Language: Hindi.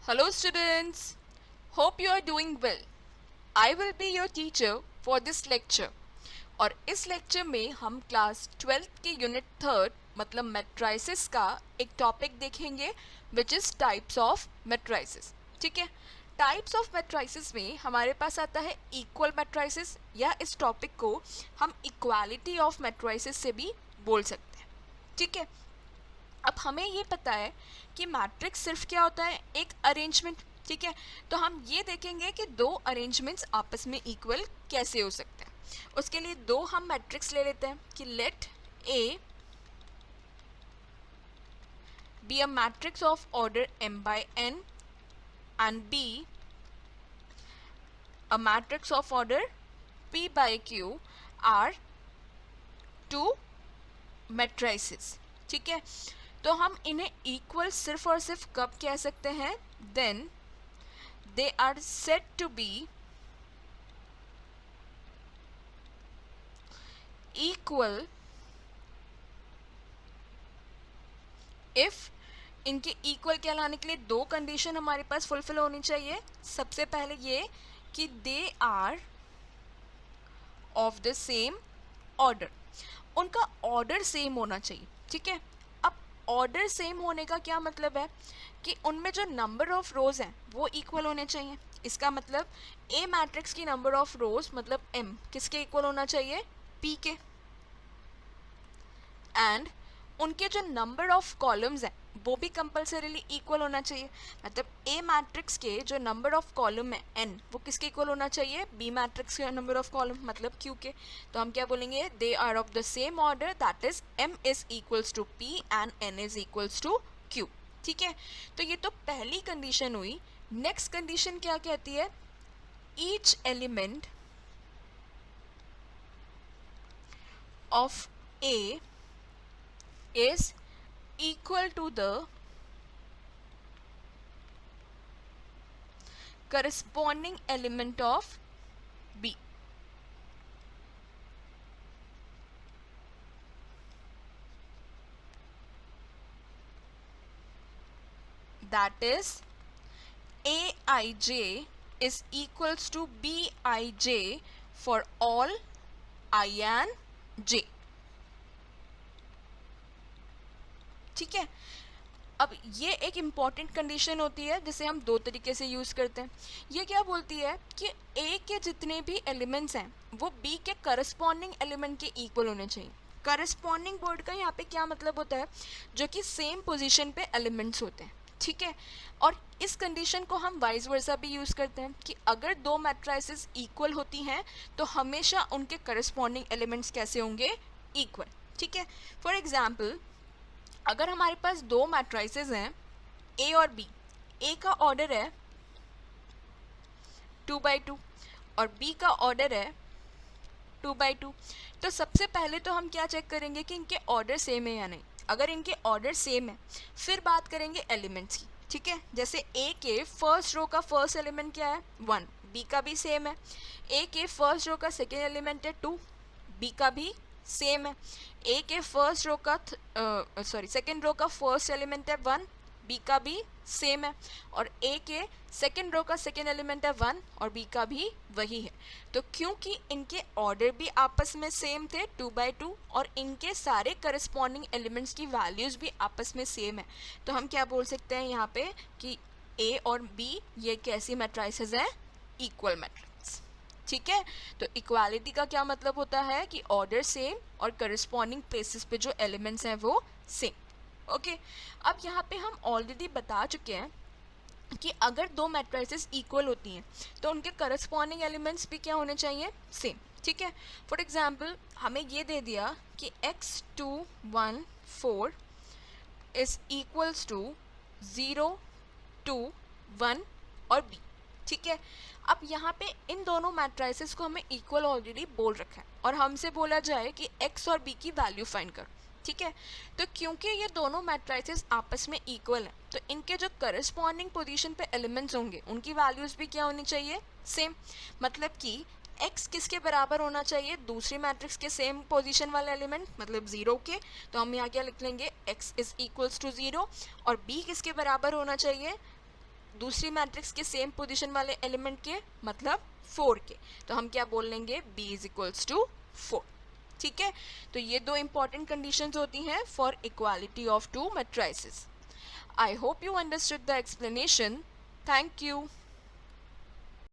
Hello students, hope you are doing well. I will be your teacher for this lecture. और इस लेक्चर में हम क्लास 12th के यूनिट 3 मतलब मैट्राइसिस का एक टॉपिक देखेंगे which is types of matrices. ठीक है, टाइप्स ऑफ मैट्राइसिस में हमारे पास आता है इक्वल मैट्राइसिस, या इस टॉपिक को हम इक्वालिटी ऑफ मैट्राइसिस से भी बोल सकते हैं. ठीक है, अब हमें ये पता है कि मैट्रिक्स सिर्फ क्या होता है, एक अरेंजमेंट. ठीक है, तो हम ये देखेंगे कि दो अरेंजमेंट्स आपस में इक्वल कैसे हो सकते हैं. उसके लिए दो हम मैट्रिक्स ले लेते हैं कि let A B a matrix of order m by n and b a matrix of order p by q are two matrices. ठीक है, तो हम इन्हें इक्वल सिर्फ और सिर्फ कब कह सकते हैं, then they are said to be equal if इनके इक्वल कहलाने के लिए दो कंडीशन हमारे पास फुलफिल होनी चाहिए. सबसे पहले ये कि they are of the same order, उनका ऑर्डर सेम होना चाहिए. ठीक है, अब ऑर्डर सेम होने का क्या मतलब है कि उनमें जो नंबर ऑफ रोज हैं वो इक्वल होने चाहिए. इसका मतलब ए मैट्रिक्स की नंबर ऑफ रोज मतलब m किसके इक्वल होना चाहिए, p के. एंड उनके जो नंबर ऑफ कॉलम्स हैं वो भी कंपल्सरीली इक्वल होना चाहिए. मतलब ए मैट्रिक्स के जो नंबर ऑफ कॉलम है n वो किसके इक्वल होना चाहिए, बी मैट्रिक्स के नंबर ऑफ कॉलम मतलब q के. तो हम क्या बोलेंगे, they are of the same order, that is m is equals to p and n is equals to q. ठीक है, तो ये तो पहली कंडीशन हुई. नेक्स्ट कंडीशन क्या कहती है, each element of a is equal to the corresponding element of B. That is Aij is equals to Bij for all I and j. ठीक है, अब ये एक इम्पॉर्टेंट कंडीशन होती है जिसे हम दो तरीके से यूज़ करते हैं. ये क्या बोलती है कि ए के जितने भी एलिमेंट्स हैं वो बी के करस्पॉन्डिंग एलिमेंट के इक्वल होने चाहिए. करस्पॉन्डिंग वर्ड का यहाँ पे क्या मतलब होता है, जो कि सेम पोजीशन पे एलिमेंट्स होते हैं. ठीक है, और इस कंडीशन को हम वाइस वर्सा भी यूज़ करते हैं कि अगर दो मैट्राइसेस इक्वल होती हैं तो हमेशा उनके करस्पॉन्डिंग एलिमेंट्स कैसे होंगे, इक्वल. ठीक है, फॉर एग्जाम्पल अगर हमारे पास दो मैट्राइसेस हैं ए और बी, ए का ऑर्डर है 2/2 और बी का ऑर्डर है 2/2, तो सबसे पहले तो हम क्या चेक करेंगे कि इनके ऑर्डर सेम है या नहीं. अगर इनके ऑर्डर सेम है फिर बात करेंगे एलिमेंट्स की. ठीक है, जैसे ए के फर्स्ट रो का फर्स्ट एलिमेंट क्या है 1, बी का भी सेम है. ए के फर्स्ट रो का सेकेंड एलिमेंट है 2, बी का भी सेम है. ए के फर्स्ट रो का सेकेंड रो का फर्स्ट एलिमेंट है 1, बी का भी सेम है. और ए के सेकेंड रो का सेकेंड एलिमेंट है 1 और बी का भी वही है. तो क्योंकि इनके ऑर्डर भी आपस में सेम थे 2/2 और इनके सारे करस्पॉन्डिंग एलिमेंट्स की वैल्यूज़ भी आपस में सेम है, तो हम क्या बोल सकते हैं यहाँ पे कि ए और बी ये कैसी मैट्राइसेस हैं, इक्वल मैट्रिक्स. ठीक है, तो इक्वालिटी का क्या मतलब होता है कि ऑर्डर सेम और करस्पॉन्डिंग प्लेसेस पे जो एलिमेंट्स हैं वो सेम. ओके, अब यहाँ पे हम ऑलरेडी बता चुके हैं कि अगर दो मैट्रिसेस इक्वल होती हैं तो उनके करस्पॉन्डिंग एलिमेंट्स भी क्या होने चाहिए, सेम. ठीक है, फॉर एग्जांपल हमें ये दे दिया कि x2 1 4 इज इक्वल्स टू 0 2 1 और b. ठीक है, अब यहाँ पे इन दोनों मैट्रिसेस को हमें इक्वल ऑलरेडी बोल रखा है और हमसे बोला जाए कि x और b की वैल्यू फाइंड करो. ठीक है, तो क्योंकि ये दोनों मैट्रिसेस आपस में इक्वल हैं तो इनके जो करस्पॉन्डिंग पोजीशन पे एलिमेंट्स होंगे उनकी वैल्यूज़ भी क्या होनी चाहिए, सेम. मतलब कि x किसके बराबर होना चाहिए, दूसरी मैट्रिक्स के सेम पोजीशन वाले एलिमेंट मतलब 0 के. तो हम यहाँ क्या लिख लेंगे, x इज इक्वल्स टू 0. और b किसके बराबर होना चाहिए, दूसरी मैट्रिक्स के सेम पोजीशन वाले एलिमेंट के, मतलब 4 के, तो हम क्या बोल लेंगे, b इज इक्वल्स टू 4। ठीक है, तो ये दो इंपॉर्टेंट कंडीशंस होती हैं for equality of to matrices. I hope you understood the explanation. Thank you.